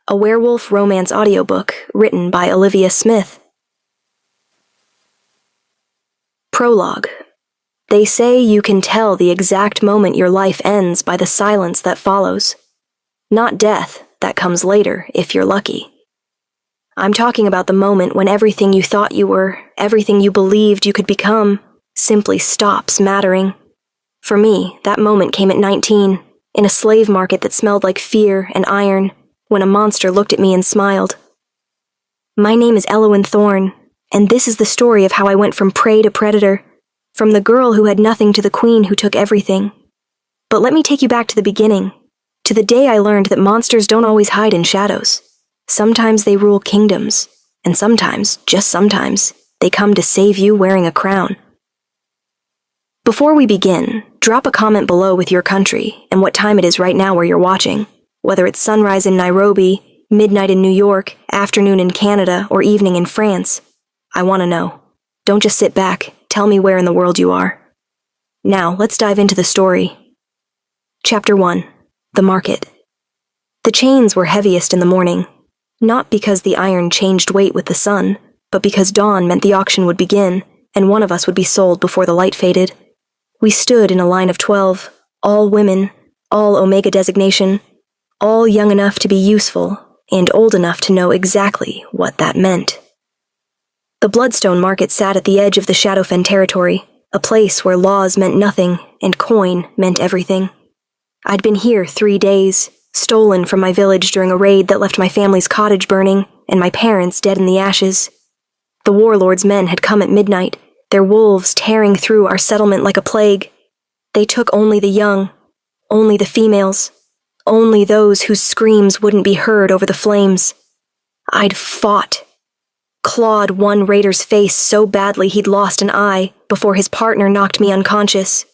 a werewolf romance audiobook written by Olivia Smith. Prologue. They say you can tell the exact moment your life ends by the silence that follows. Not death, that comes later, if you're lucky. I'm talking about the moment when everything you thought you were, everything you believed you could become, simply stops mattering. For me, that moment came at 19, in a slave market that smelled like fear and iron, when a monster looked at me and smiled. My name is Elowyn Thorne, and this is the story of how I went from prey to predator, from the girl who had nothing to the queen who took everything. But let me take you back to the beginning, to the day I learned that monsters don't always hide in shadows. Sometimes they rule kingdoms, and sometimes, just sometimes, they come to save you wearing a crown. Before we begin, drop a comment below with your country and what time it is right now where you're watching, whether it's sunrise in Nairobi, midnight in New York, afternoon in Canada, or evening in France. I want to know. Don't just sit back, tell me where in the world you are. Now, let's dive into the story. Chapter 1. The Market. The chains were heaviest in the morning, not because the iron changed weight with the sun, but because dawn meant the auction would begin, and one of us would be sold before the light faded. We stood in a line of 12, all women, all Omega designation, all young enough to be useful, and old enough to know exactly what that meant. The Bloodstone Market sat at the edge of the Shadowfen territory, a place where laws meant nothing and coin meant everything. I'd been here 3 days, stolen from my village during a raid that left my family's cottage burning and my parents dead in the ashes. The Warlord's men had come at midnight, their wolves tearing through our settlement like a plague. They took only the young, only the females, only those whose screams wouldn't be heard over the flames. I'd fought. Clawed one raider's face so badly he'd lost an eye before his partner knocked me unconscious.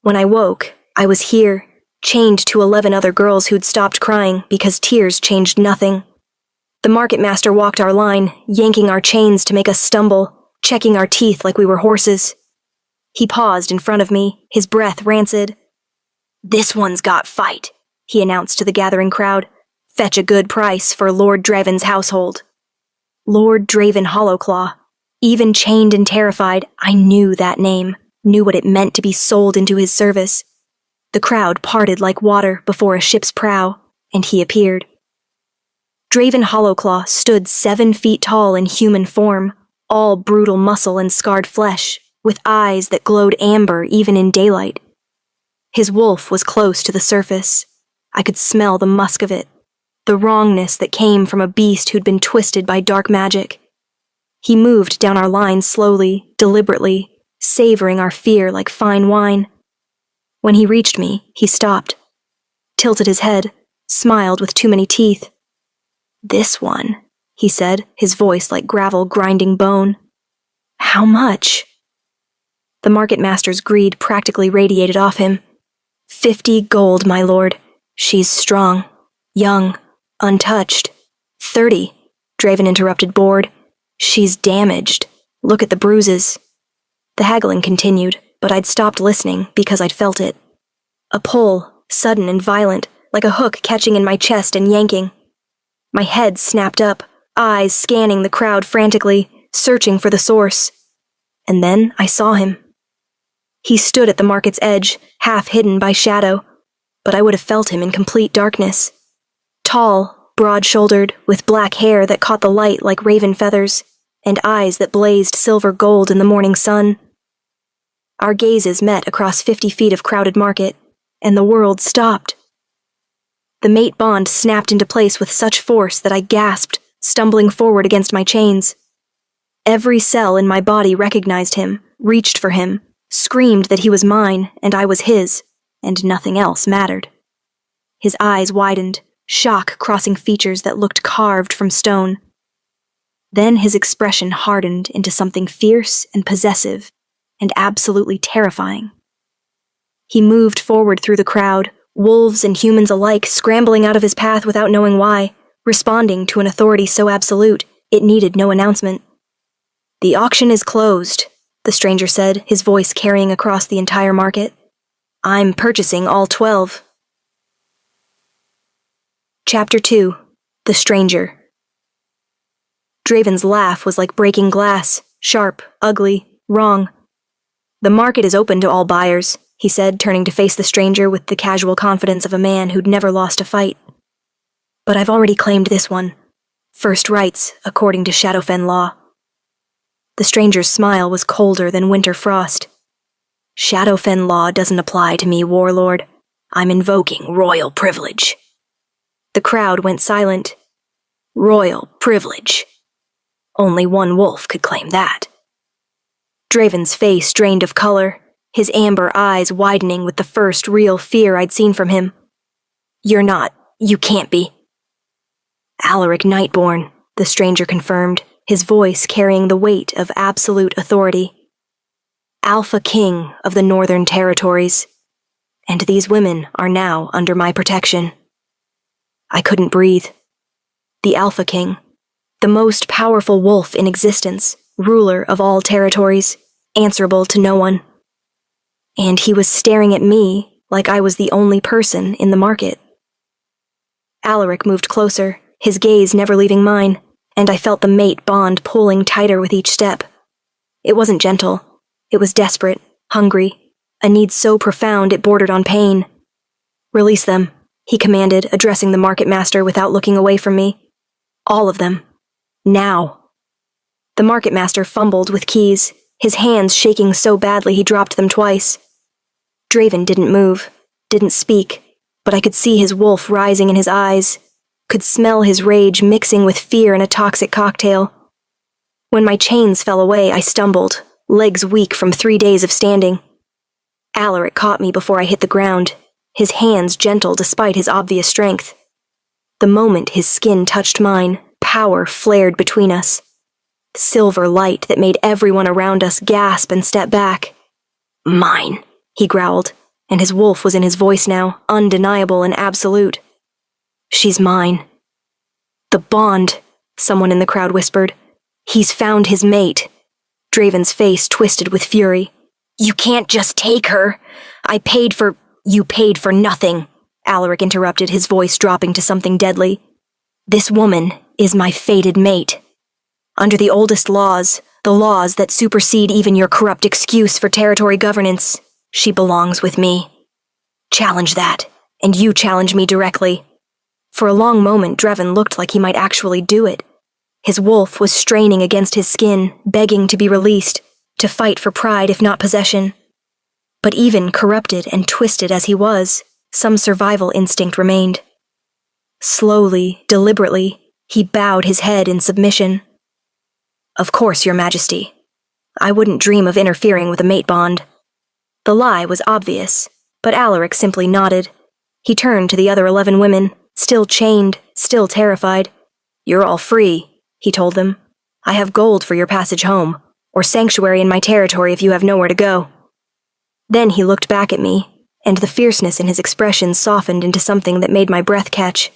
When I woke, I was here, chained to 11 other girls who'd stopped crying because tears changed nothing. The market master walked our line, yanking our chains to make us stumble, checking our teeth like we were horses. He paused in front of me, his breath rancid. "This one's got fight," he announced to the gathering crowd. "Fetch a good price for Lord Draven's household." Lord Draven Hollowclaw. Even chained and terrified, I knew that name, knew what it meant to be sold into his service. The crowd parted like water before a ship's prow, and he appeared. Draven Hollowclaw stood 7 feet tall in human form, all brutal muscle and scarred flesh, with eyes that glowed amber even in daylight. His wolf was close to the surface. I could smell the musk of it, the wrongness that came from a beast who'd been twisted by dark magic. He moved down our line slowly, deliberately, savoring our fear like fine wine. When he reached me, he stopped, tilted his head, smiled with too many teeth. "This one," he said, his voice like gravel grinding bone. "How much?" The market master's greed practically radiated off him. 50 gold, my lord. She's strong, young, untouched. 30, Draven interrupted, bored. She's damaged. Look at the bruises. The haggling continued, but I'd stopped listening because I'd felt it. A pull, sudden and violent, like a hook catching in my chest and yanking. My head snapped up, eyes scanning the crowd frantically, searching for the source. And then I saw him. He stood at the market's edge, half hidden by shadow, but I would have felt him in complete darkness. Tall, broad-shouldered, with black hair that caught the light like raven feathers, and eyes that blazed silver gold in the morning sun. Our gazes met across 50 feet of crowded market, and the world stopped. The mate bond snapped into place with such force that I gasped, stumbling forward against my chains. Every cell in my body recognized him, reached for him, screamed that he was mine and I was his, and nothing else mattered. His eyes widened, shock crossing features that looked carved from stone. Then his expression hardened into something fierce and possessive, and absolutely terrifying. He moved forward through the crowd, wolves and humans alike scrambling out of his path without knowing why, responding to an authority so absolute it needed no announcement. "The auction is closed," the stranger said, his voice carrying across the entire market. "I'm purchasing all 12. Chapter 2. The stranger. Draven's laugh was like breaking glass, sharp, ugly, wrong. The market is open to all buyers, he said, turning to face the stranger with the casual confidence of a man who'd never lost a fight. But I've already claimed this one. First rights, according to Shadowfen law. The stranger's smile was colder than winter frost. Shadowfen law doesn't apply to me, Warlord. I'm invoking royal privilege. The crowd went silent. Royal privilege. Only one wolf could claim that. Draven's face drained of color, his amber eyes widening with the first real fear I'd seen from him. You can't be. Alaric Nightborn, the stranger confirmed, his voice carrying the weight of absolute authority. Alpha King of the Northern Territories. And these women are now under my protection. I couldn't breathe. The Alpha King, the most powerful wolf in existence, ruler of all territories, answerable to no one. And he was staring at me like I was the only person in the market. Alaric moved closer, his gaze never leaving mine, and I felt the mate bond pulling tighter with each step. It wasn't gentle. It was desperate, hungry, a need so profound it bordered on pain. Release them, he commanded, addressing the market master without looking away from me. All of them. Now. The market master fumbled with keys, his hands shaking so badly he dropped them twice. Draven didn't move, didn't speak, but I could see his wolf rising in his eyes, could smell his rage mixing with fear in a toxic cocktail. When my chains fell away, I stumbled, legs weak from 3 days of standing. Alaric caught me before I hit the ground, his hands gentle despite his obvious strength. The moment his skin touched mine, power flared between us. Silver light that made everyone around us gasp and step back. Mine, he growled, and his wolf was in his voice now, undeniable and absolute. She's mine. The bond, someone in the crowd whispered. He's found his mate. Draven's face twisted with fury. You can't just take her. You paid for nothing, Alaric interrupted, his voice dropping to something deadly. This woman is my fated mate. Under the oldest laws, the laws that supersede even your corrupt excuse for territory governance, she belongs with me. Challenge that, and you challenge me directly. For a long moment, Draven looked like he might actually do it. His wolf was straining against his skin, begging to be released, to fight for pride if not possession. But even corrupted and twisted as he was, some survival instinct remained. Slowly, deliberately, he bowed his head in submission. Of course, Your Majesty. I wouldn't dream of interfering with a mate bond. The lie was obvious, but Alaric simply nodded. He turned to the other 11 women, still chained, still terrified. You're all free, he told them. I have gold for your passage home, or sanctuary in my territory if you have nowhere to go. Then he looked back at me, and the fierceness in his expression softened into something that made my breath catch.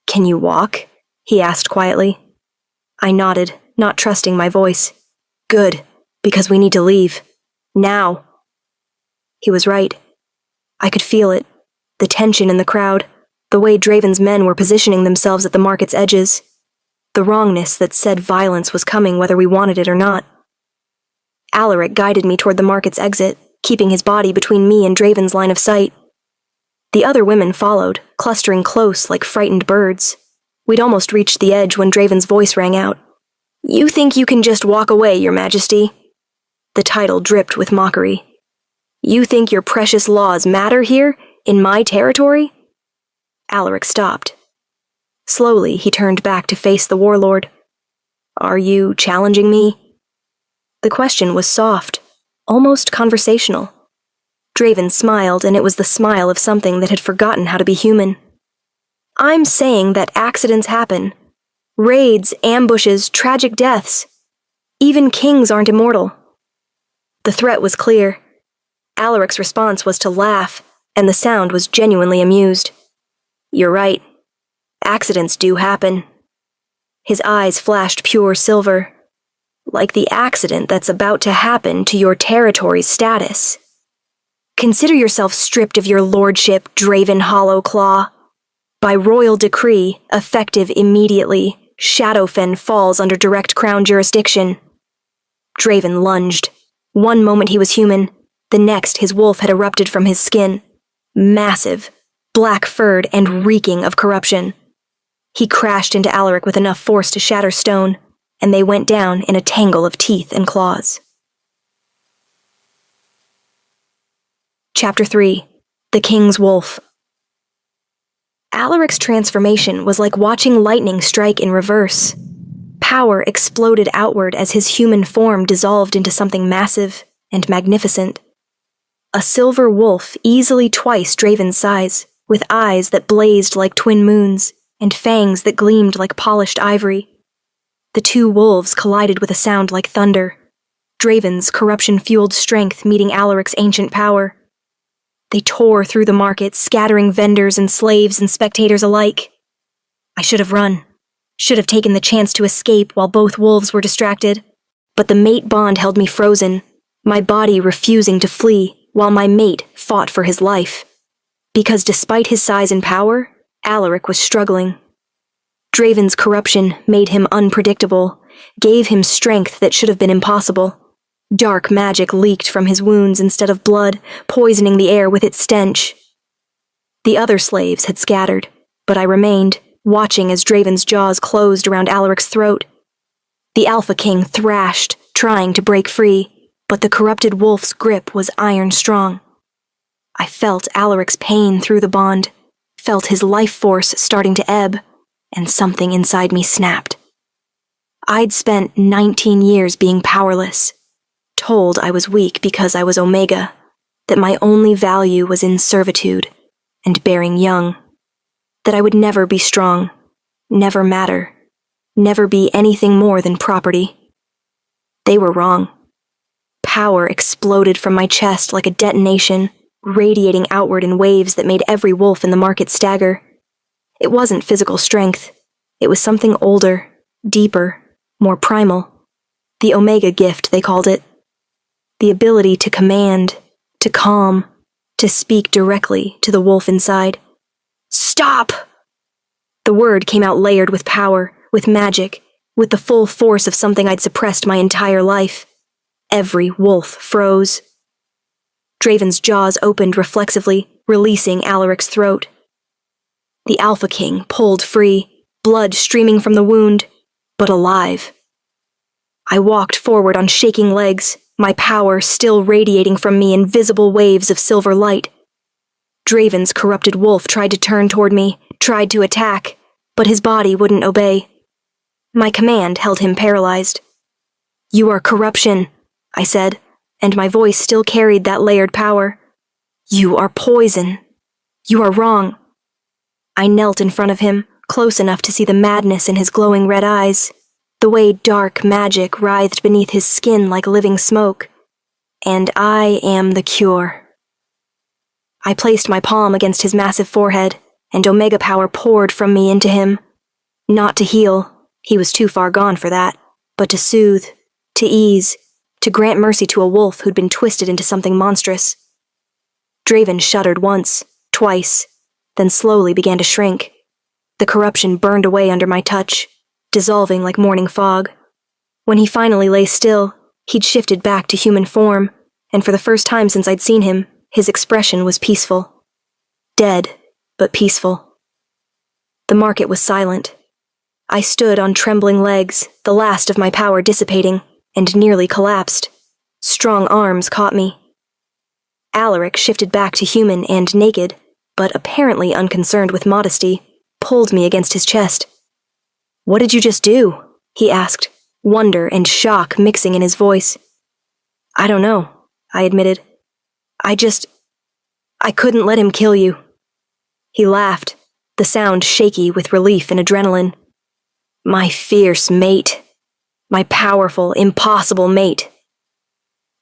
Can you walk? He asked quietly. I nodded, not trusting my voice. Good, because we need to leave. Now. He was right. I could feel it, the tension in the crowd, the way Draven's men were positioning themselves at the market's edges, the wrongness that said violence was coming whether we wanted it or not. Alaric guided me toward the market's exit, keeping his body between me and Draven's line of sight. The other women followed, clustering close like frightened birds. We'd almost reached the edge when Draven's voice rang out. You think you can just walk away, Your Majesty? The title dripped with mockery. You think your precious laws matter here, in my territory? Alaric stopped. Slowly, he turned back to face the Warlord. Are you challenging me? The question was soft, almost conversational. Draven smiled, and it was the smile of something that had forgotten how to be human. I'm saying that accidents happen. Raids, ambushes, tragic deaths. Even kings aren't immortal. The threat was clear. Alaric's response was to laugh, and the sound was genuinely amused. You're right. Accidents do happen. His eyes flashed pure silver. Like the accident that's about to happen to your territory's status. Consider yourself stripped of your lordship, Draven Hollowclaw. By royal decree, effective immediately, Shadowfen falls under direct crown jurisdiction. Draven lunged. One moment he was human, the next his wolf had erupted from his skin. Massive, black-furred and reeking of corruption. He crashed into Alaric with enough force to shatter stone, and they went down in a tangle of teeth and claws. Chapter 3. The King's Wolf. Alaric's transformation was like watching lightning strike in reverse. Power exploded outward as his human form dissolved into something massive and magnificent. A silver wolf easily twice Draven's size, with eyes that blazed like twin moons, and fangs that gleamed like polished ivory. The two wolves collided with a sound like thunder, Draven's corruption-fueled strength meeting Alaric's ancient power. They tore through the market, scattering vendors and slaves and spectators alike. I should have run, should have taken the chance to escape while both wolves were distracted, but the mate bond held me frozen, my body refusing to flee, while my mate fought for his life. Because despite his size and power, Alaric was struggling. Draven's corruption made him unpredictable, gave him strength that should have been impossible. Dark magic leaked from his wounds instead of blood, poisoning the air with its stench. The other slaves had scattered, but I remained, watching as Draven's jaws closed around Alaric's throat. The Alpha King thrashed, trying to break free, but the corrupted wolf's grip was iron strong. I felt Alaric's pain through the bond, felt his life force starting to ebb, and something inside me snapped. I'd spent 19 years being powerless, told I was weak because I was Omega, that my only value was in servitude and bearing young, that I would never be strong, never matter, never be anything more than property. They were wrong. Power exploded from my chest like a detonation, radiating outward in waves that made every wolf in the market stagger. It wasn't physical strength. It was something older, deeper, more primal. The Omega gift, they called it. The ability to command, to calm, to speak directly to the wolf inside. Stop! The word came out layered with power, with magic, with the full force of something I'd suppressed my entire life. Every wolf froze. Draven's jaws opened reflexively, releasing Alaric's throat. The Alpha King pulled free, blood streaming from the wound, but alive. I walked forward on shaking legs, my power still radiating from me in visible waves of silver light. Draven's corrupted wolf tried to turn toward me, tried to attack, but his body wouldn't obey. My command held him paralyzed. "You are corruption," I said, and my voice still carried that layered power. "You are poison. You are wrong." I knelt in front of him, close enough to see the madness in his glowing red eyes, the way dark magic writhed beneath his skin like living smoke. And I am the cure. I placed my palm against his massive forehead, and Omega power poured from me into him. Not to heal, he was too far gone for that, but to soothe, to ease, to grant mercy to a wolf who'd been twisted into something monstrous. Draven shuddered once, twice, then slowly began to shrink. The corruption burned away under my touch, dissolving like morning fog. When he finally lay still, he'd shifted back to human form, and for the first time since I'd seen him, his expression was peaceful. Dead, but peaceful. The market was silent. I stood on trembling legs, the last of my power dissipating, and nearly collapsed. Strong arms caught me. Alaric shifted back to human and naked, but apparently unconcerned with modesty, pulled me against his chest. "What did you just do?" he asked, wonder and shock mixing in his voice. "I don't know," I admitted. I couldn't let him kill you." He laughed, the sound shaky with relief and adrenaline. "My fierce mate. My powerful, impossible mate."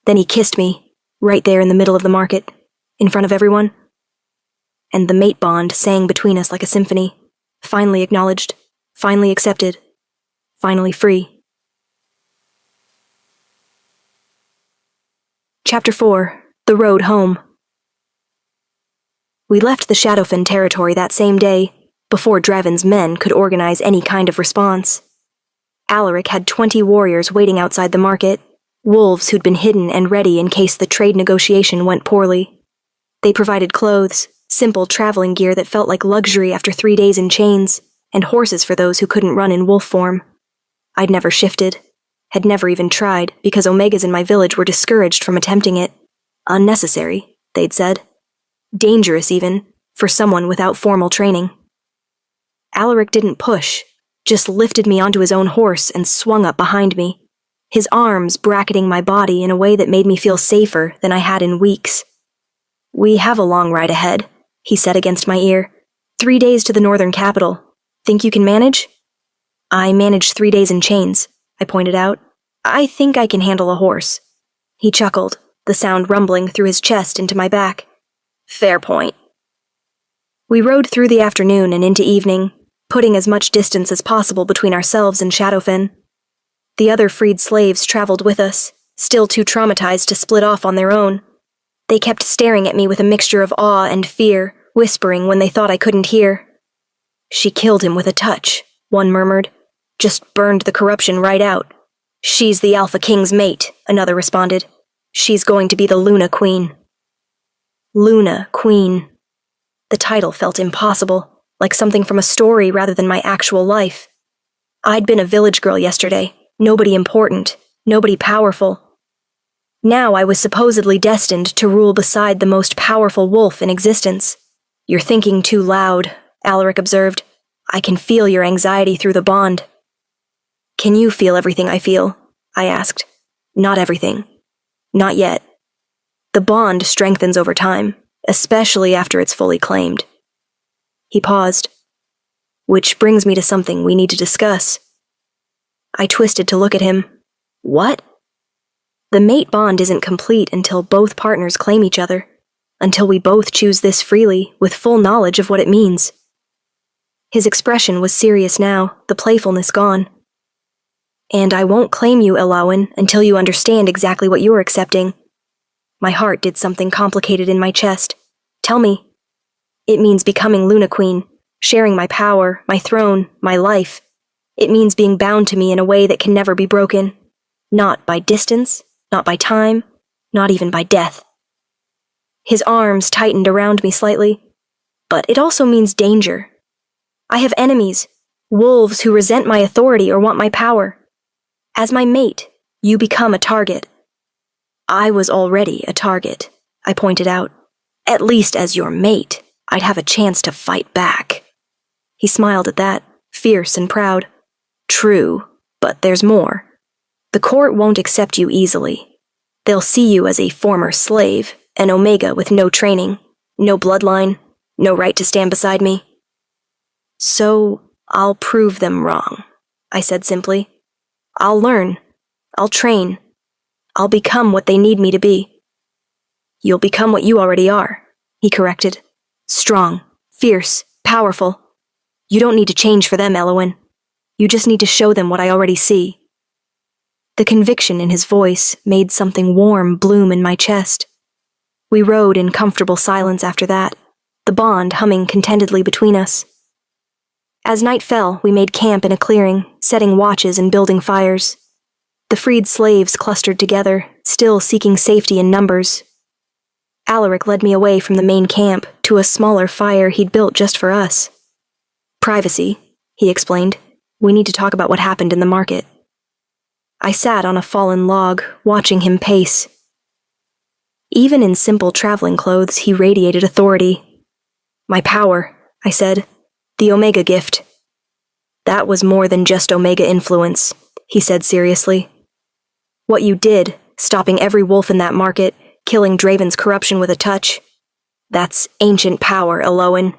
Then he kissed me, right there in the middle of the market, in front of everyone. And the mate bond sang between us like a symphony, finally acknowledged, finally accepted, finally free. Chapter 4. The Road Home. We left the Shadowfen territory that same day, before Draven's men could organize any kind of response. Alaric had 20 warriors waiting outside the market, wolves who'd been hidden and ready in case the trade negotiation went poorly. They provided clothes, simple traveling gear that felt like luxury after 3 days in chains, and horses for those who couldn't run in wolf form. I'd never shifted, had never even tried, because Omegas in my village were discouraged from attempting it. Unnecessary, they'd said. Dangerous, even, for someone without formal training. Alaric didn't push, just lifted me onto his own horse and swung up behind me, his arms bracketing my body in a way that made me feel safer than I had in weeks. "We have a long ride ahead," he said against my ear. 3 days to the northern capital. Think you can manage?" "I managed 3 days in chains," I pointed out. "I think I can handle a horse." He chuckled, the sound rumbling through his chest into my back. "Fair point." We rode through the afternoon and into evening, putting as much distance as possible between ourselves and Shadowfen. The other freed slaves traveled with us, still too traumatized to split off on their own. They kept staring at me with a mixture of awe and fear, whispering when they thought I couldn't hear. "She killed him with a touch," one murmured. "Just burned the corruption right out." "She's the Alpha King's mate," another responded. "She's going to be the Luna Queen." Luna Queen. The title felt impossible, like something from a story rather than my actual life. I'd been a village girl yesterday, nobody important, nobody powerful. Now I was supposedly destined to rule beside the most powerful wolf in existence. "You're thinking too loud," Alaric observed. "I can feel your anxiety through the bond." "Can you feel everything I feel?" I asked. "Not everything. Not yet. The bond strengthens over time, especially after it's fully claimed." He paused. "Which brings me to something we need to discuss." I twisted to look at him. "What?" "The mate bond isn't complete until both partners claim each other, until we both choose this freely, with full knowledge of what it means." His expression was serious now, the playfulness gone. "And I won't claim you, Elawin, until you understand exactly what you're accepting." My heart did something complicated in my chest. "Tell me." "It means becoming Luna Queen, sharing my power, my throne, my life. It means being bound to me in a way that can never be broken. Not by distance, not by time, not even by death." His arms tightened around me slightly. "But it also means danger. I have enemies, wolves who resent my authority or want my power. As my mate, you become a target." "I was already a target," I pointed out. "At least as your mate, I'd have a chance to fight back." He smiled at that, fierce and proud. "True, but there's more. The court won't accept you easily. They'll see you as a former slave, an Omega with no training, no bloodline, no right to stand beside me." "So, I'll prove them wrong," I said simply. "I'll learn. I'll train. I'll become what they need me to be." "You'll become what you already are," he corrected. "Strong, fierce, powerful. You don't need to change for them, Elowin. You just need to show them what I already see." The conviction in his voice made something warm bloom in my chest. We rode in comfortable silence after that, the bond humming contentedly between us. As night fell, we made camp in a clearing, setting watches and building fires. The freed slaves clustered together, still seeking safety in numbers. Alaric led me away from the main camp to a smaller fire he'd built just for us. "Privacy," he explained. "We need to talk about what happened in the market." I sat on a fallen log, watching him pace. Even in simple traveling clothes, he radiated authority. "My power," I said. "The Omega gift." "That was more than just Omega influence," he said seriously. "What you did, stopping every wolf in that market, killing Draven's corruption with a touch, that's ancient power, Elowin.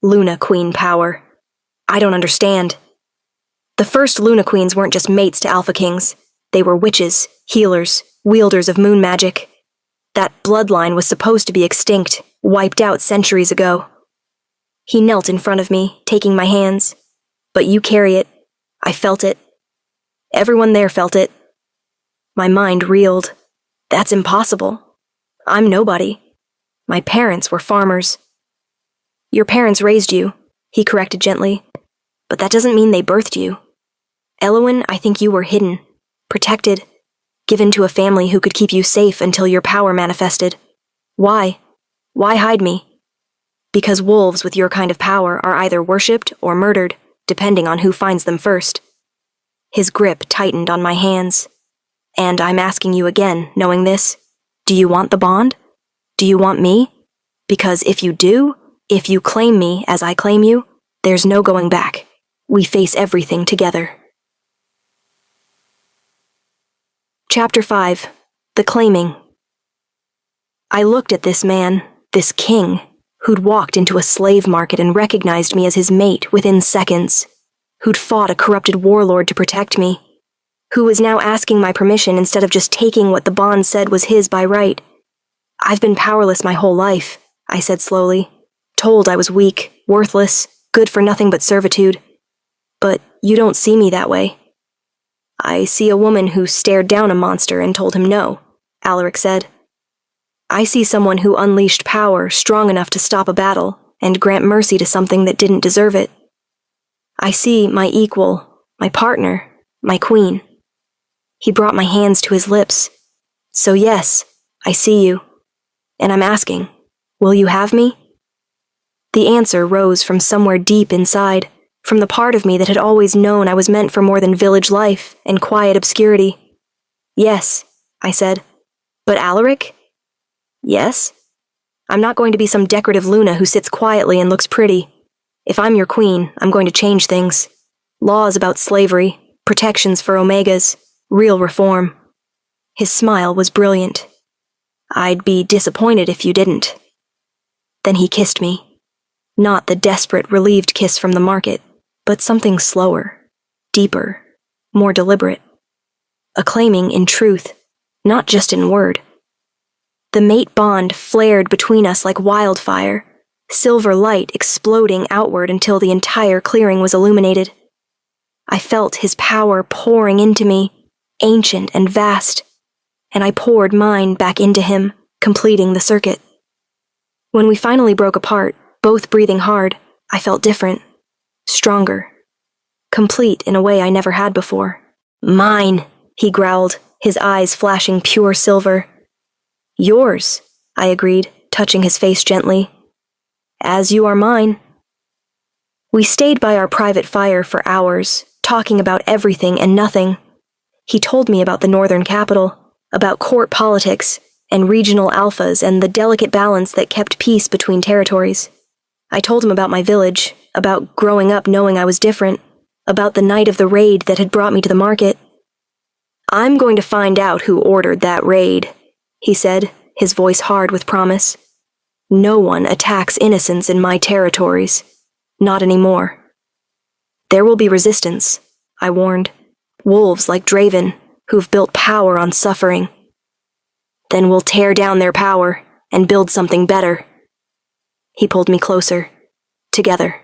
Luna Queen power. I don't understand. The first Luna Queens weren't just mates to Alpha Kings. They were witches, healers, wielders of moon magic. That bloodline was supposed to be extinct, wiped out centuries ago." He knelt in front of me, taking my hands. "But you carry it. I felt it. Everyone there felt it." My mind reeled. That's impossible. I'm nobody. My parents were farmers. "Your parents raised you. he corrected gently. But that doesn't mean they birthed you. Elowen, I think you were hidden, protected, given to a family who could keep you safe until your power manifested. Why? Why hide me? Because wolves with your kind of power are either worshipped or murdered, depending on who finds them first. His grip tightened on my hands. And I'm asking you again, knowing this, do you want the bond? Do you want me? Because if you do, if you claim me as I claim you, there's no going back. We face everything together. Chapter 5. The Claiming. I looked at this man, this king, who'd walked into a slave market and recognized me as his mate within seconds, who'd fought a corrupted warlord to protect me, who was now asking my permission instead of just taking what the bond said was his by right. I've been powerless my whole life, I said slowly, told I was weak, worthless, good for nothing but servitude. But you don't see me that way. I see a woman who stared down a monster and told him no, Alaric said. I see someone who unleashed power strong enough to stop a battle and grant mercy to something that didn't deserve it. I see my equal, my partner, my queen. He brought my hands to his lips. So yes, I see you. And I'm asking, will you have me? The answer rose from somewhere deep inside, from the part of me that had always known I was meant for more than village life and quiet obscurity. Yes, I said. But Alaric? Yes? I'm not going to be some decorative Luna who sits quietly and looks pretty. If I'm your queen, I'm going to change things. Laws about slavery, protections for Omegas, real reform. His smile was brilliant. I'd be disappointed if you didn't. Then he kissed me. Not the desperate, relieved kiss from the market, but something slower, deeper, more deliberate. A claiming in truth, not just in word. The mate bond flared between us like wildfire, silver light exploding outward until the entire clearing was illuminated. I felt his power pouring into me, ancient and vast, and I poured mine back into him, completing the circuit. When we finally broke apart, both breathing hard, I felt different, stronger, complete in a way I never had before. Mine, he growled, his eyes flashing pure silver. Yours, I agreed, touching his face gently. As you are mine. We stayed by our private fire for hours, talking about everything and nothing. He told me about the northern capital, about court politics, and regional alphas and the delicate balance that kept peace between territories. I told him about my village, about growing up knowing I was different, about the night of the raid that had brought me to the market. I'm going to find out who ordered that raid, he said, his voice hard with promise. No one attacks innocents in my territories. Not anymore. There will be resistance, I warned. Wolves like Draven, who've built power on suffering. Then we'll tear down their power and build something better. He pulled me closer. Together.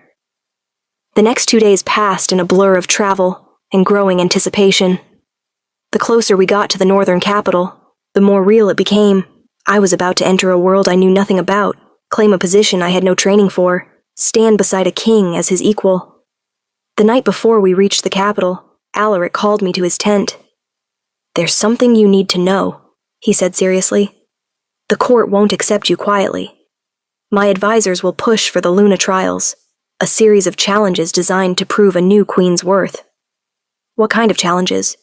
The next 2 days passed in a blur of travel and growing anticipation. The closer we got to the northern capital, the more real it became. I was about to enter a world I knew nothing about, claim a position I had no training for, stand beside a king as his equal. The night before we reached the capital, Alaric called me to his tent. There's something you need to know, he said seriously. The court won't accept you quietly. My advisors will push for the Luna trials, a series of challenges designed to prove a new queen's worth. What kind of challenges?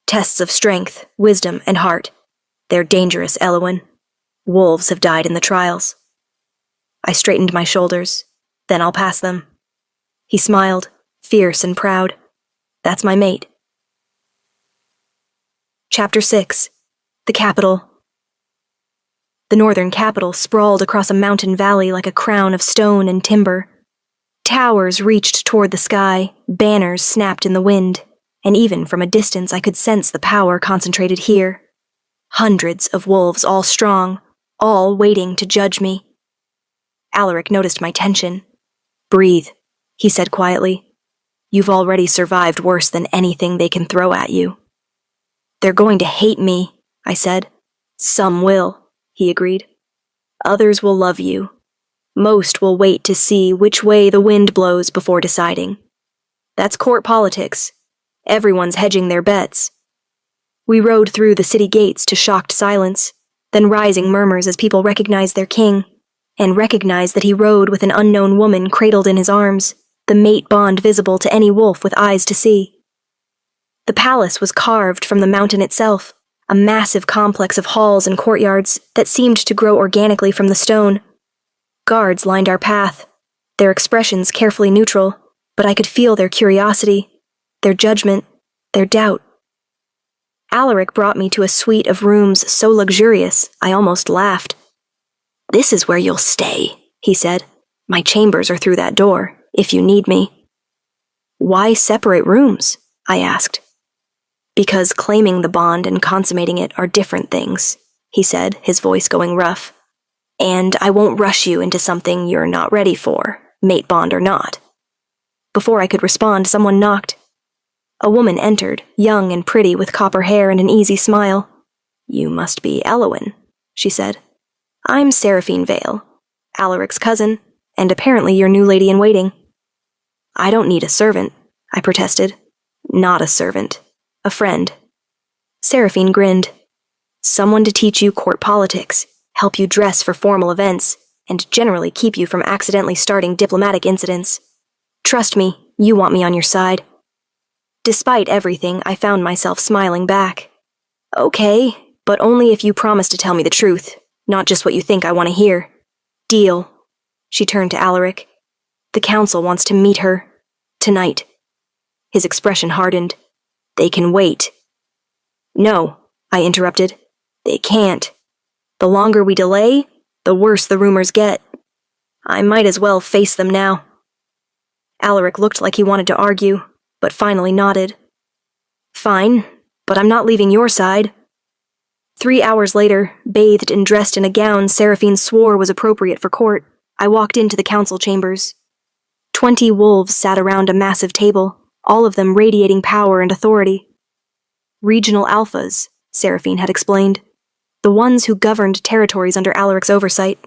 Tests of strength, wisdom, and heart. They're dangerous, Elowen. Wolves have died in the trials. I straightened my shoulders. Then I'll pass them. He smiled, fierce and proud. That's my mate. Chapter 6. The Capital. The northern capital sprawled across a mountain valley like a crown of stone and timber. Towers reached toward the sky, banners snapped in the wind, and even from a distance I could sense the power concentrated here. Hundreds of wolves, all strong, all waiting to judge me. Alaric noticed my tension. Breathe, he said quietly. You've already survived worse than anything they can throw at you. They're going to hate me, I said. Some will, he agreed. Others will love you. Most will wait to see which way the wind blows before deciding. That's court politics. Everyone's hedging their bets. We rode through the city gates to shocked silence, then rising murmurs as people recognized their king, and recognized that he rode with an unknown woman cradled in his arms, the mate bond visible to any wolf with eyes to see. The palace was carved from the mountain itself, a massive complex of halls and courtyards that seemed to grow organically from the stone. Guards lined our path, their expressions carefully neutral, but I could feel their curiosity, their judgment, their doubt. Alaric brought me to a suite of rooms so luxurious I almost laughed. "This is where you'll stay," he said. "My chambers are through that door, if you need me." "Why separate rooms?" I asked. "Because claiming the bond and consummating it are different things," he said, his voice going rough. "And I won't rush you into something you're not ready for, mate bond or not." Before I could respond, someone knocked. A woman entered, young and pretty with copper hair and an easy smile. "You must be Elowen," she said. "I'm Seraphine Vale, Alaric's cousin, and apparently your new lady-in-waiting." "I don't need a servant," I protested. "Not a servant. A friend." Seraphine grinned. "Someone to teach you court politics, help you dress for formal events, and generally keep you from accidentally starting diplomatic incidents. Trust me, you want me on your side." Despite everything, I found myself smiling back. "Okay, but only if you promise to tell me the truth, not just what you think I want to hear." "Deal." She turned to Alaric. "The council wants to meet her. Tonight." His expression hardened. "They can wait." "No," I interrupted. "They can't. The longer we delay, the worse the rumors get. I might as well face them now." Alaric looked like he wanted to argue, but finally nodded. "Fine, but I'm not leaving your side." 3 hours later, bathed and dressed in a gown Seraphine swore was appropriate for court, I walked into the council chambers. 20 wolves sat around a massive table, all of them radiating power and authority. Regional alphas, Seraphine had explained, the ones who governed territories under Alaric's oversight.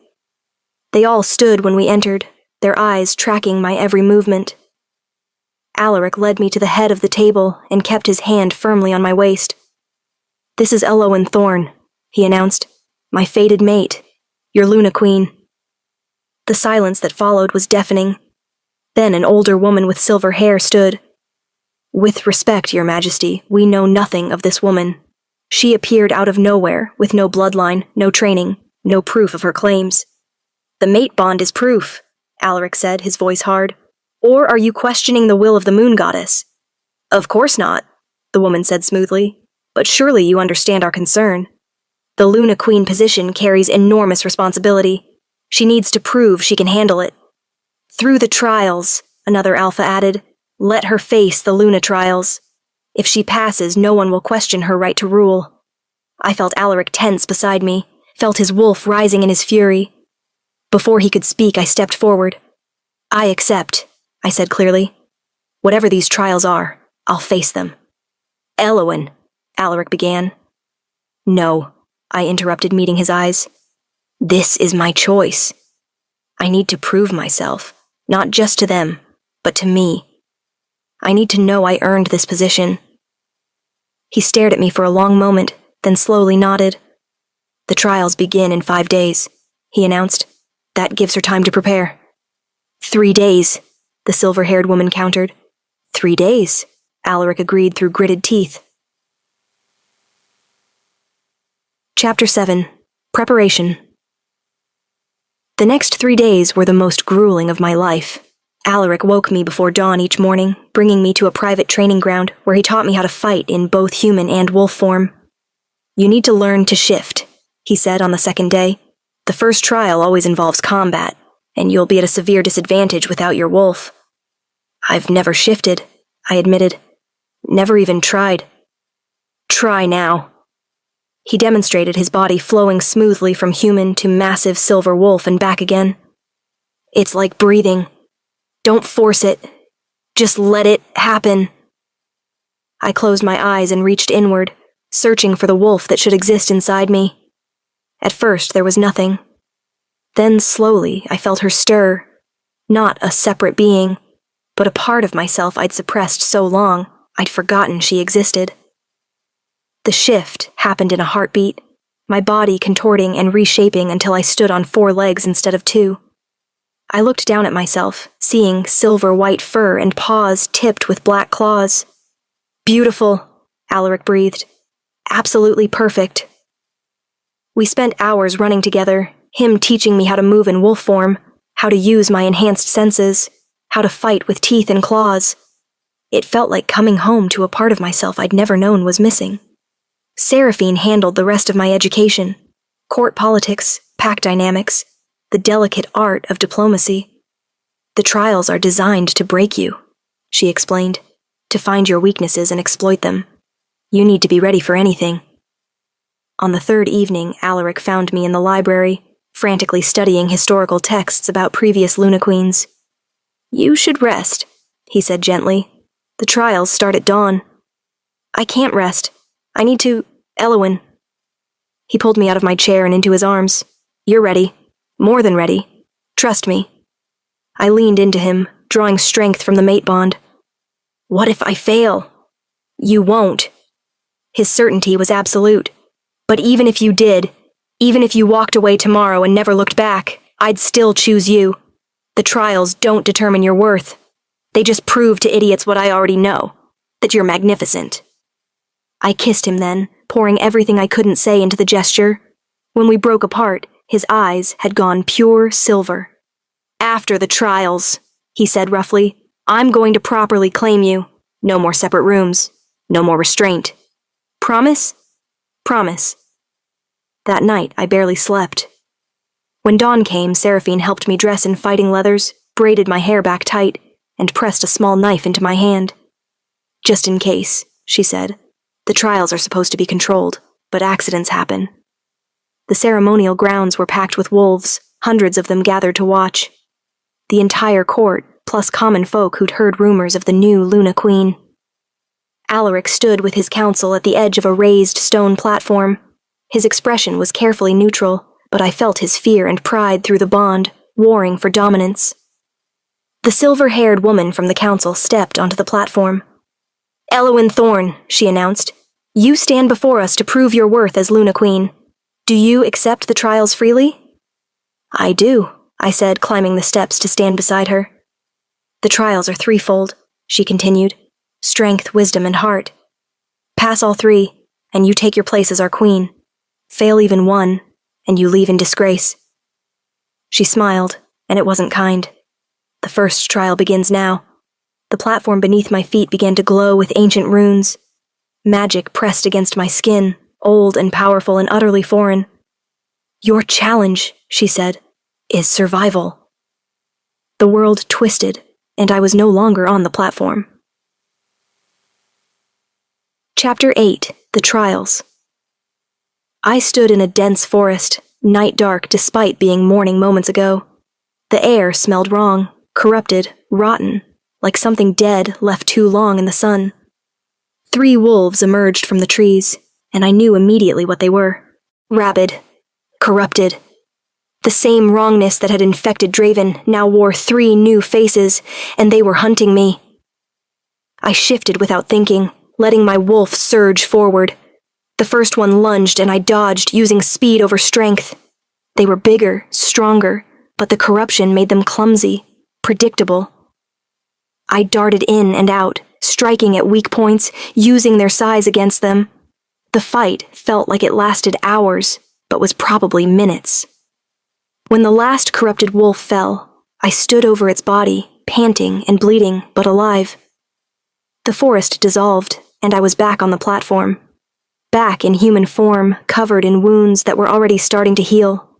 They all stood when we entered, their eyes tracking my every movement. Alaric led me to the head of the table and kept his hand firmly on my waist. "This is Elowen Thorn," he announced. "My fated mate, your Luna Queen." The silence that followed was deafening. Then an older woman with silver hair stood. "With respect, Your Majesty, we know nothing of this woman. She appeared out of nowhere, with no bloodline, no training, no proof of her claims." "The mate bond is proof," Alaric said, his voice hard. "Or are you questioning the will of the moon goddess?" "Of course not," the woman said smoothly. "But surely you understand our concern. The Luna Queen position carries enormous responsibility. She needs to prove she can handle it." "Through the trials," another alpha added. "Let her face the Luna trials. If she passes, no one will question her right to rule." I felt Alaric tense beside me, felt his wolf rising in his fury. Before he could speak, I stepped forward. "I accept," I said clearly. "Whatever these trials are, I'll face them." "Elowen," Alaric began. "No," I interrupted, meeting his eyes. "This is my choice. I need to prove myself, not just to them, but to me. I need to know I earned this position." He stared at me for a long moment, then slowly nodded. "The trials begin in 5 days," he announced. "That gives her time to prepare." 3 days, the silver-haired woman countered. 3 days, Alaric agreed through gritted teeth. Chapter 7. Preparation. The next 3 days were the most grueling of my life. Alaric woke me before dawn each morning, bringing me to a private training ground where he taught me how to fight in both human and wolf form. "You need to learn to shift," he said on the second day. "The first trial always involves combat, and you'll be at a severe disadvantage without your wolf." "I've never shifted," I admitted. "Never even tried." "Try now." He demonstrated his body flowing smoothly from human to massive silver wolf and back again. "It's like breathing. Don't force it. Just let it happen." I closed my eyes and reached inward, searching for the wolf that should exist inside me. At first, there was nothing. Then slowly I felt her stir, not a separate being, but a part of myself I'd suppressed so long I'd forgotten she existed. The shift happened in a heartbeat, my body contorting and reshaping until I stood on 4 legs instead of 2. I looked down at myself, seeing silver-white fur and paws tipped with black claws. "Beautiful," Alaric breathed. "Absolutely perfect." We spent hours running together, him teaching me how to move in wolf form, how to use my enhanced senses, how to fight with teeth and claws. It felt like coming home to a part of myself I'd never known was missing. Seraphine handled the rest of my education: court politics, pack dynamics, the delicate art of diplomacy. "The trials are designed to break you," she explained, "to find your weaknesses and exploit them. You need to be ready for anything." On the 3rd evening, Alaric found me in the library, frantically studying historical texts about previous Luna Queens. "You should rest," he said gently. "The trials start at dawn." "I can't rest. I need to... Elowyn." He pulled me out of my chair and into his arms. "You're ready. More than ready. Trust me." I leaned into him, drawing strength from the mate bond. "What if I fail?" "You won't." His certainty was absolute. "But even if you did, even if you walked away tomorrow and never looked back, I'd still choose you. The trials don't determine your worth. They just prove to idiots what I already know, that you're magnificent." I kissed him then, pouring everything I couldn't say into the gesture. When we broke apart, his eyes had gone pure silver. "After the trials," he said roughly, "I'm going to properly claim you. No more separate rooms. No more restraint. Promise?" "Promise." That night, I barely slept. When dawn came, Seraphine helped me dress in fighting leathers, braided my hair back tight, and pressed a small knife into my hand. "Just in case," she said. "The trials are supposed to be controlled, but accidents happen." The ceremonial grounds were packed with wolves, hundreds of them gathered to watch. The entire court, plus common folk who'd heard rumors of the new Luna Queen. Alaric stood with his council at the edge of a raised stone platform. His expression was carefully neutral, but I felt his fear and pride through the bond, warring for dominance. The silver-haired woman from the council stepped onto the platform. "Elowyn Thorne," she announced, "you stand before us to prove your worth as Luna Queen. Do you accept the trials freely?" "I do," I said, climbing the steps to stand beside her. "The trials are threefold," she continued. "Strength, wisdom, and heart. Pass all 3, and you take your place as our queen. Fail even one, and you leave in disgrace." She smiled, and it wasn't kind. "The first trial begins now." The platform beneath my feet began to glow with ancient runes. Magic pressed against my skin, old and powerful and utterly foreign. "Your challenge," she said, "is survival." The world twisted, and I was no longer on the platform. Chapter 8: The Trials. I stood in a dense forest, night dark despite being morning moments ago. The air smelled wrong, corrupted, rotten, like something dead left too long in the sun. 3 wolves emerged from the trees, and I knew immediately what they were. Rabid. Corrupted. The same wrongness that had infected Draven now wore 3 new faces, and they were hunting me. I shifted without thinking, letting my wolf surge forward. The first one lunged and I dodged, using speed over strength. They were bigger, stronger, but the corruption made them clumsy, predictable. I darted in and out, striking at weak points, using their size against them. The fight felt like it lasted hours, but was probably minutes. When the last corrupted wolf fell, I stood over its body, panting and bleeding, but alive. The forest dissolved, and I was back on the platform. Back in human form, covered in wounds that were already starting to heal.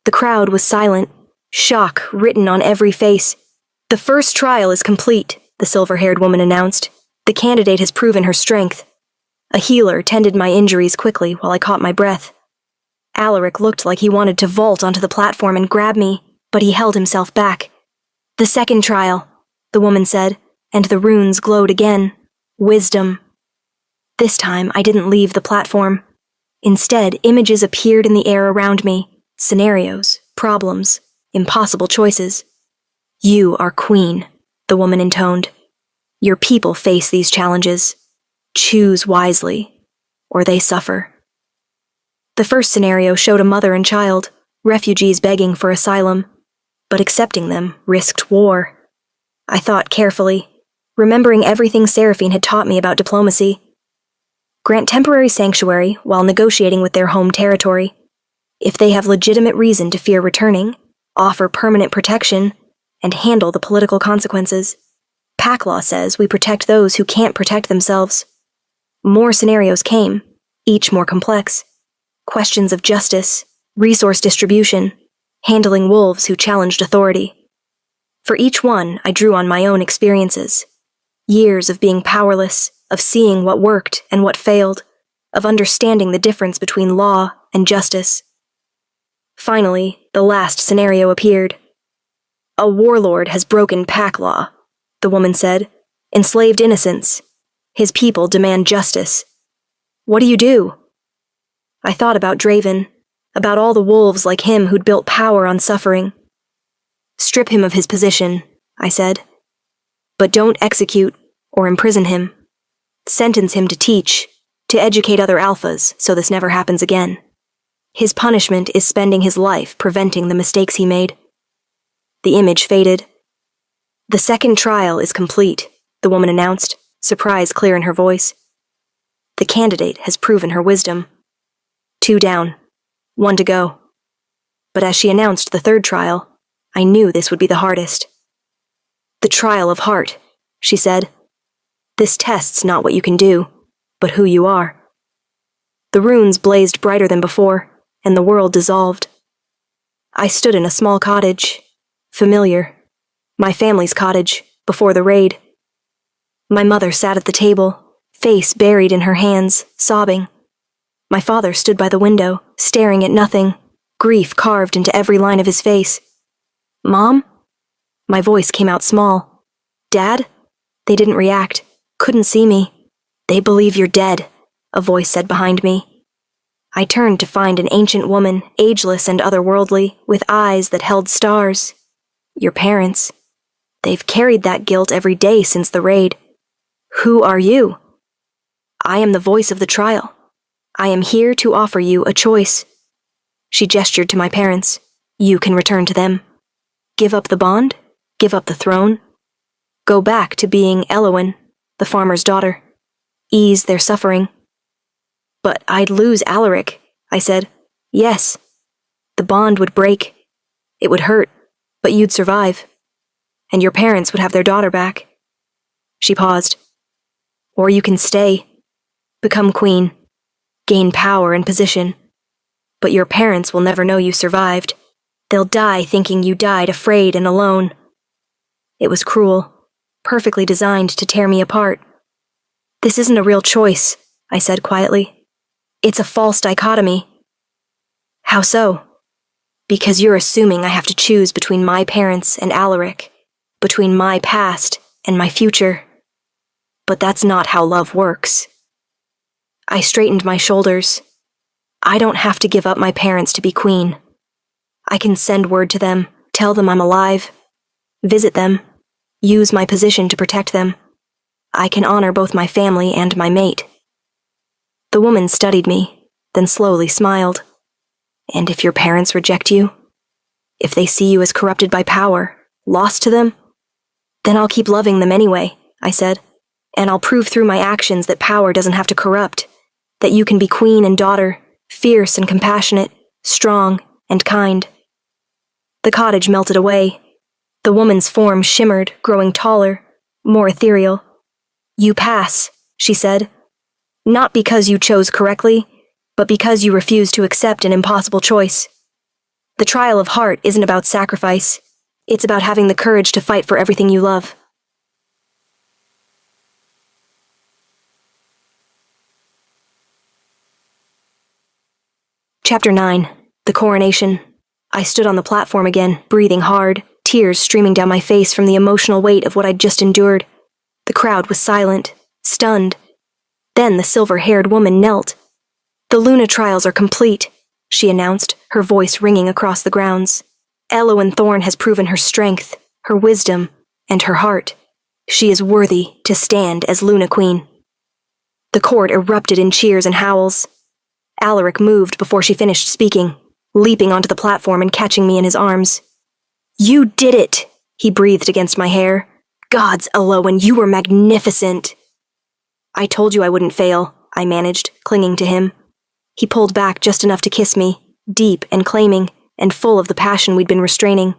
The crowd was silent, shock written on every face. "The first trial is complete," the silver-haired woman announced. "The candidate has proven her strength." A healer tended my injuries quickly while I caught my breath. Alaric looked like he wanted to vault onto the platform and grab me, but he held himself back. "The second trial," the woman said, and the runes glowed again. Wisdom. This time, I didn't leave the platform. Instead, images appeared in the air around me, scenarios, problems, impossible choices. You are queen, the woman intoned. Your people face these challenges. Choose wisely, or they suffer. The first scenario showed a mother and child, refugees begging for asylum, but accepting them risked war. I thought carefully, remembering everything Seraphine had taught me about diplomacy. Grant temporary sanctuary while negotiating with their home territory. If they have legitimate reason to fear returning, offer permanent protection, and handle the political consequences. Pack law says we protect those who can't protect themselves. More scenarios came, each more complex. Questions of justice, resource distribution, handling wolves who challenged authority. For each one, I drew on my own experiences. Years of being powerless, of seeing what worked and what failed, of understanding the difference between law and justice. Finally, the last scenario appeared. A warlord has broken pack law, the woman said. Enslaved innocents. His people demand justice. What do you do? I thought about Draven, about all the wolves like him who'd built power on suffering. Strip him of his position, I said. But don't execute or imprison him. Sentence him to teach, to educate other alphas so this never happens again. His punishment is spending his life preventing the mistakes he made. The image faded. The second trial is complete, the woman announced, surprise clear in her voice. The candidate has proven her wisdom. 2 down, 1 to go. But as she announced the third trial, I knew this would be the hardest. The trial of heart, she said. This tests not what you can do, but who you are. The runes blazed brighter than before, and the world dissolved. I stood in a small cottage, familiar, my family's cottage, before the raid. My mother sat at the table, face buried in her hands, sobbing. My father stood by the window, staring at nothing, grief carved into every line of his face. Mom? My voice came out small. Dad? They didn't react, couldn't see me. They believe you're dead, a voice said behind me. I turned to find an ancient woman, ageless and otherworldly, with eyes that held stars. Your parents. They've carried that guilt every day since the raid. Who are you? I am the voice of the trial. I am here to offer you a choice. She gestured to my parents. You can return to them. Give up the bond? Give up the throne? Go back to being Elowen, the farmer's daughter. Ease their suffering. But I'd lose Alaric, I said. Yes. The bond would break. It would hurt, but you'd survive. And your parents would have their daughter back. She paused. Or you can stay. Become queen. Gain power and position. But your parents will never know you survived. They'll die thinking you died afraid and alone. It was cruel, perfectly designed to tear me apart. This isn't a real choice, I said quietly. It's a false dichotomy. How so? Because you're assuming I have to choose between my parents and Alaric, between my past and my future. But that's not how love works. I straightened my shoulders. I don't have to give up my parents to be queen. I can send word to them, tell them I'm alive, visit them, use my position to protect them. I can honor both my family and my mate. The woman studied me, then slowly smiled. And if your parents reject you? If they see you as corrupted by power, lost to them? Then I'll keep loving them anyway, I said. And I'll prove through my actions that power doesn't have to corrupt, that you can be queen and daughter, fierce and compassionate, strong and kind. The cottage melted away. The woman's form shimmered, growing taller, more ethereal. You pass, she said. Not because you chose correctly, but because you refused to accept an impossible choice. The trial of heart isn't about sacrifice. It's about having the courage to fight for everything you love. Chapter 9. The Coronation. I stood on the platform again, breathing hard, tears streaming down my face from the emotional weight of what I'd just endured. The crowd was silent, stunned. Then the silver-haired woman knelt. The Luna trials are complete, she announced, her voice ringing across the grounds. Elowyn Thorne has proven her strength, her wisdom, and her heart. She is worthy to stand as Luna Queen. The court erupted in cheers and howls. Alaric moved before she finished speaking, leaping onto the platform and catching me in his arms. "You did it!" he breathed against my hair. "Gods, Elowyn, you were magnificent!" "I told you I wouldn't fail," I managed, clinging to him. He pulled back just enough to kiss me, deep and claiming, and full of the passion we'd been restraining.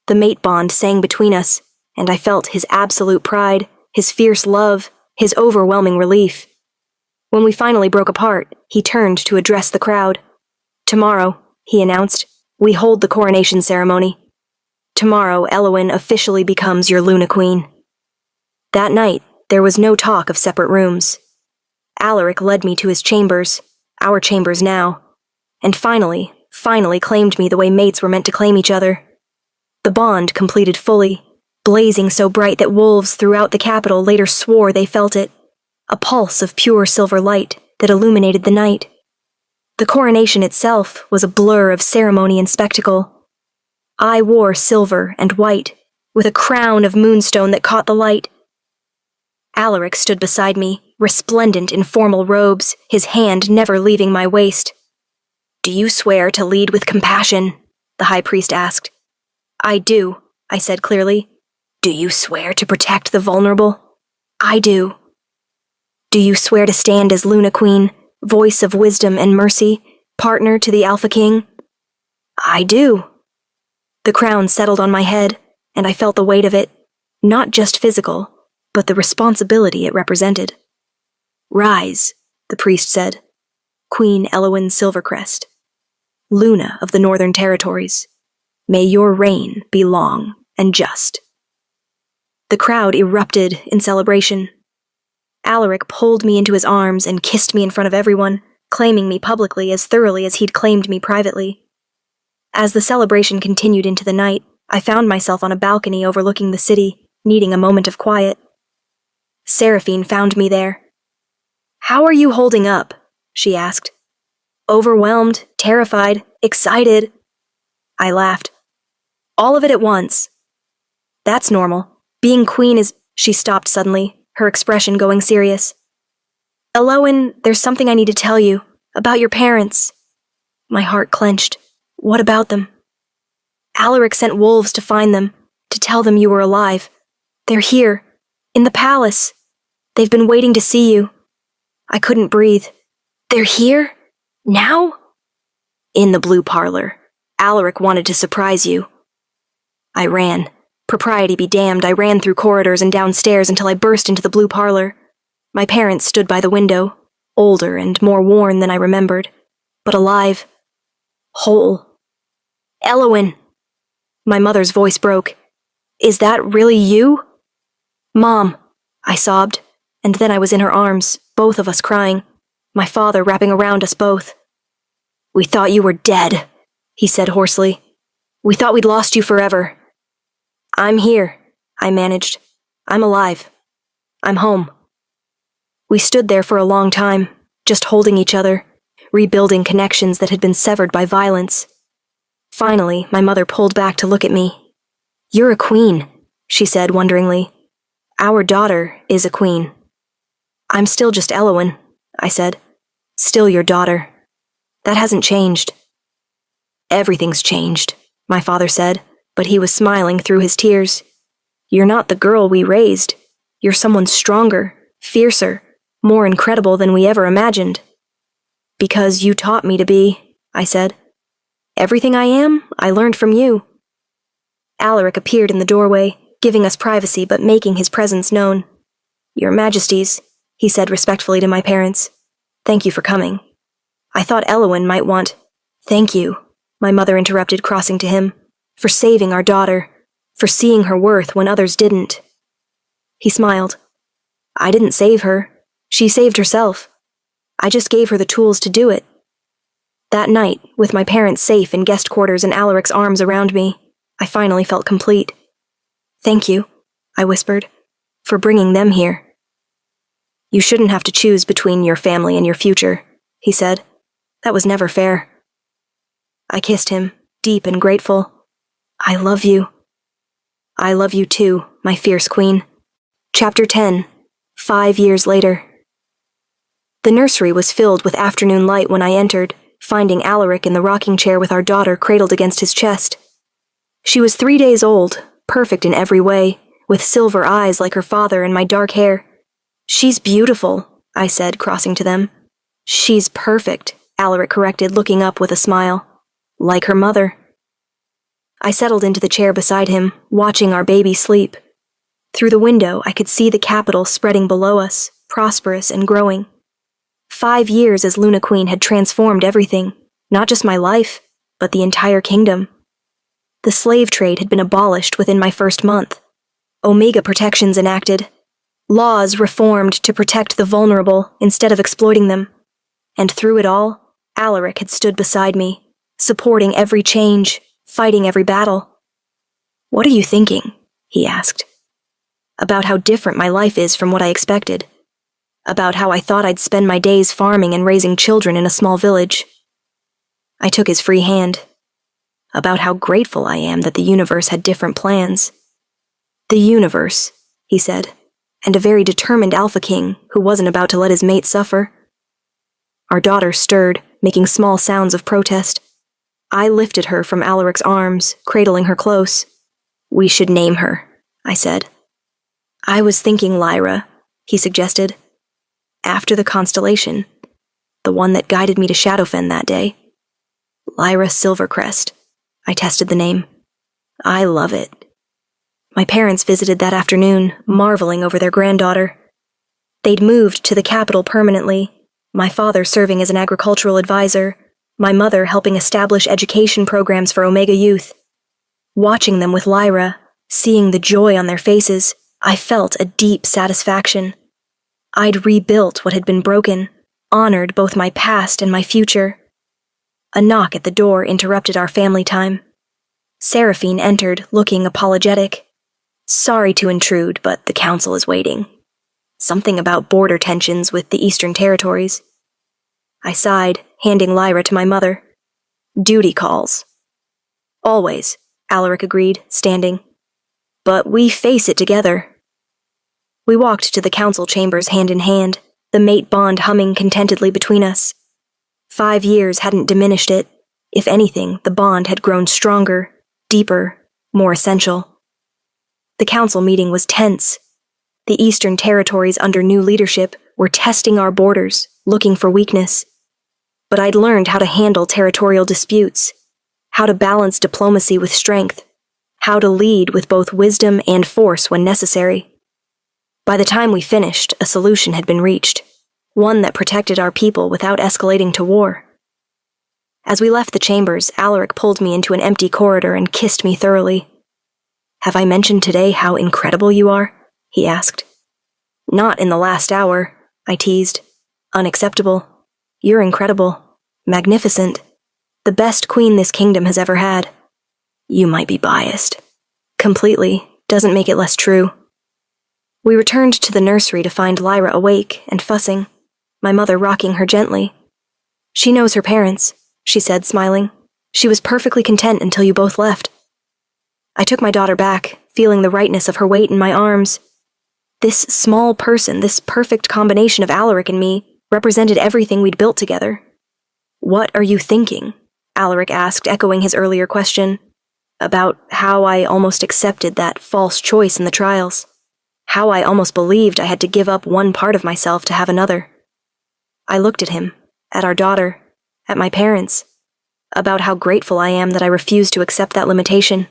The mate bond sang between us, and I felt his absolute pride, his fierce love, his overwhelming relief. When we finally broke apart, he turned to address the crowd. "Tomorrow," he announced, "we hold the coronation ceremony. Tomorrow, Elowyn officially becomes your Luna Queen." That night, there was no talk of separate rooms. Alaric led me to his chambers, our chambers now, and finally claimed me the way mates were meant to claim each other. The bond completed fully, blazing so bright that wolves throughout the capital later swore they felt it, a pulse of pure silver light that illuminated the night. The coronation itself was a blur of ceremony and spectacle. I wore silver and white, with a crown of moonstone that caught the light. Alaric stood beside me, resplendent in formal robes, his hand never leaving my waist. "Do you swear to lead with compassion?" the high priest asked. "I do," I said clearly. "Do you swear to protect the vulnerable?" "I do." "Do you swear to stand as Luna Queen, voice of wisdom and mercy, partner to the Alpha King?" "I do." The crown settled on my head, and I felt the weight of it, not just physical, but the responsibility it represented. "Rise," the priest said. "Queen Elowyn Silvercrest, Luna of the Northern Territories, may your reign be long and just." The crowd erupted in celebration. Alaric pulled me into his arms and kissed me in front of everyone, claiming me publicly as thoroughly as he'd claimed me privately. As the celebration continued into the night, I found myself on a balcony overlooking the city, needing a moment of quiet. Seraphine found me there. "How are you holding up?" she asked. "Overwhelmed, terrified, excited." I laughed. "All of it at once." "That's normal. Being queen is—" She stopped suddenly, her expression going serious. "Elowyn, there's something I need to tell you, about your parents." My heart clenched. "What about them?" "Alaric sent wolves to find them, to tell them you were alive. They're here, in the palace. They've been waiting to see you." I couldn't breathe. "They're here? Now?" "In the blue parlor. Alaric wanted to surprise you." I ran. Propriety be damned, I ran through corridors and downstairs until I burst into the blue parlor. My parents stood by the window, older and more worn than I remembered, but alive. Whole. "Elowyn!" My mother's voice broke. "Is that really you?" "Mom!" I sobbed, and then I was in her arms, both of us crying, my father wrapping around us both. "We thought you were dead," he said hoarsely. "We thought we'd lost you forever." "I'm here," I managed. "I'm alive. I'm home." We stood there for a long time, just holding each other, rebuilding connections that had been severed by violence. Finally, my mother pulled back to look at me. "You're a queen," she said wonderingly. "Our daughter is a queen." "I'm still just Elowyn," I said. "Still your daughter. That hasn't changed." "Everything's changed," my father said, but he was smiling through his tears. "You're not the girl we raised. You're someone stronger, fiercer, more incredible than we ever imagined." "Because you taught me to be," I said. "Everything I am, I learned from you." Alaric appeared in the doorway, giving us privacy but making his presence known. "Your Majesties," he said respectfully to my parents. "Thank you for coming." I thought Elowyn might want— "Thank you," my mother interrupted, crossing to him, "for saving our daughter, for seeing her worth when others didn't." He smiled. "I didn't save her. She saved herself. I just gave her the tools to do it." That night, with my parents safe in guest quarters and Alaric's arms around me, I finally felt complete. "Thank you," I whispered, "for bringing them here." "You shouldn't have to choose between your family and your future," he said. "That was never fair." I kissed him, deep and grateful. I love you. I love you too, my fierce queen. Chapter 10. 5 years later. The nursery was filled with afternoon light when I entered, finding Alaric in the rocking chair with our daughter cradled against his chest. She was 3 days old, perfect in every way, with silver eyes like her father and my dark hair. She's beautiful, I said, crossing to them. She's perfect, Alaric corrected, looking up with a smile. Like her mother. I settled into the chair beside him, watching our baby sleep. Through the window, I could see the capital spreading below us, prosperous and growing. 5 years as Luna Queen had transformed everything, not just my life, but the entire kingdom. The slave trade had been abolished within my first month. Omega protections enacted. Laws reformed to protect the vulnerable instead of exploiting them. And through it all, Alaric had stood beside me, supporting every change, fighting every battle. What are you thinking? He asked. About how different my life is from what I expected. About how I thought I'd spend my days farming and raising children in a small village. I took his free hand. About how grateful I am that the universe had different plans. The universe, he said, and a very determined Alpha King who wasn't about to let his mate suffer. Our daughter stirred, making small sounds of protest. I lifted her from Alaric's arms, cradling her close. We should name her, I said. I was thinking Lyra, he suggested. After the constellation, the one that guided me to Shadowfen that day. Lyra Silvercrest. I tested the name. I love it. My parents visited that afternoon, marveling over their granddaughter. They'd moved to the capital permanently, my father serving as an agricultural advisor, my mother helping establish education programs for Omega youth. Watching them with Lyra, seeing the joy on their faces, I felt a deep satisfaction. I'd rebuilt what had been broken, honored both my past and my future. A knock at the door interrupted our family time. Seraphine entered, looking apologetic. Sorry to intrude, but the council is waiting. Something about border tensions with the Eastern Territories. I sighed, handing Lyra to my mother. Duty calls. Always, Alaric agreed, standing. But we face it together. We walked to the council chambers hand in hand, the mate bond humming contentedly between us. 5 years hadn't diminished it. If anything, the bond had grown stronger, deeper, more essential. The council meeting was tense. The Eastern Territories under new leadership were testing our borders, looking for weakness. But I'd learned how to handle territorial disputes, how to balance diplomacy with strength, how to lead with both wisdom and force when necessary. By the time we finished, a solution had been reached, one that protected our people without escalating to war. As we left the chambers, Alaric pulled me into an empty corridor and kissed me thoroughly. Have I mentioned today how incredible you are? He asked. Not in the last hour, I teased. Unacceptable. You're incredible. Magnificent. The best queen this kingdom has ever had. You might be biased. Completely. Doesn't make it less true. We returned to the nursery to find Lyra awake and fussing, my mother rocking her gently. She knows her parents, she said, smiling. She was perfectly content until you both left. I took my daughter back, feeling the rightness of her weight in my arms. This small person, this perfect combination of Alaric and me, represented everything we'd built together. What are you thinking? Alaric asked, echoing his earlier question. About how I almost accepted that false choice in the trials. How I almost believed I had to give up one part of myself to have another. I looked at him, at our daughter, at my parents, about how grateful I am that I refused to accept that limitation.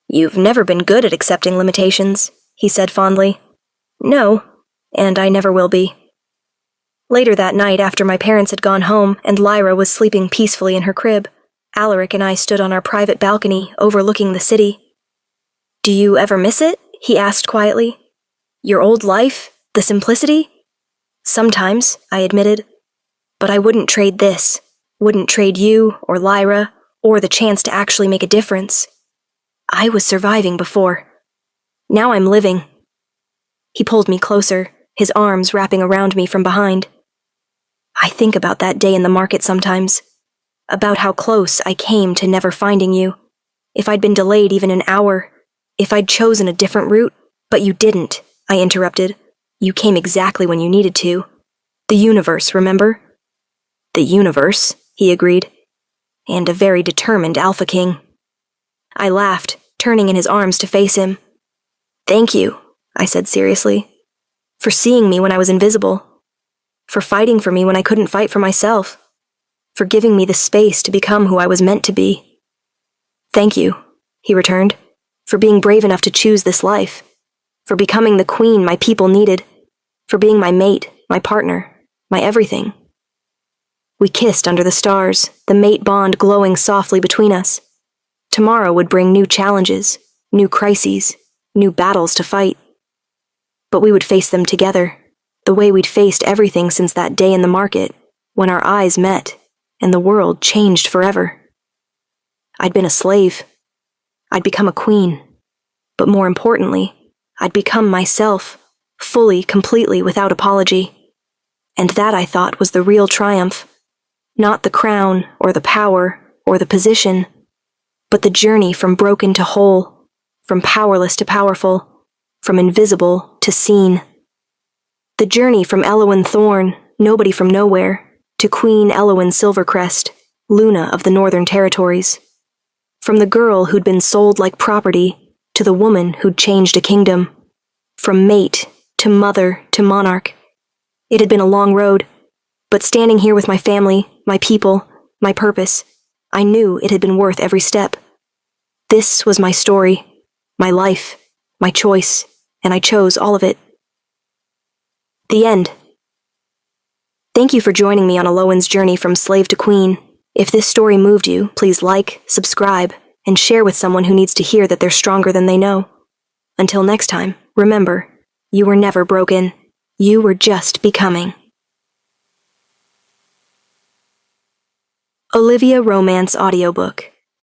You've never been good at accepting limitations, he said fondly. No, and I never will be. Later that night, after my parents had gone home and Lyra was sleeping peacefully in her crib, Alaric and I stood on our private balcony overlooking the city. Do you ever miss it? He asked quietly. Your old life? The simplicity? Sometimes, I admitted. But I wouldn't trade this. Wouldn't trade you, or Lyra, or the chance to actually make a difference. I was surviving before. Now I'm living. He pulled me closer, his arms wrapping around me from behind. I think about that day in the market sometimes. About how close I came to never finding you. If I'd been delayed even an hour. If I'd chosen a different route. But you didn't, I interrupted. You came exactly when you needed to. The universe, remember? The universe, he agreed. And a very determined Alpha King. I laughed, turning in his arms to face him. Thank you, I said seriously. For seeing me when I was invisible. For fighting for me when I couldn't fight for myself. For giving me the space to become who I was meant to be. Thank you, he returned, for being brave enough to choose this life. For becoming the queen my people needed. For being my mate, my partner, my everything. We kissed under the stars, the mate bond glowing softly between us. Tomorrow would bring new challenges, new crises, new battles to fight. But we would face them together, the way we'd faced everything since that day in the market, when our eyes met, and the world changed forever. I'd been a slave. I'd become a queen. But more importantly, I'd become myself, fully, completely, without apology. And that, I thought, was the real triumph. Not the crown, or the power, or the position, but the journey from broken to whole, from powerless to powerful, from invisible to seen. The journey from Elowen Thorn, nobody from nowhere, to Queen Elowen Silvercrest, Luna of the Northern Territories. From the girl who'd been sold like property, to the woman who'd changed a kingdom. From mate, to mother, to monarch. It had been a long road, but standing here with my family, my people, my purpose, I knew it had been worth every step. This was my story, my life, my choice, and I chose all of it. The end. Thank you for joining me on Elowen's journey from slave to queen. If this story moved you, please like, subscribe, and share with someone who needs to hear that they're stronger than they know. Until next time, remember, you were never broken. You were just becoming. Olivia Romance Audiobook.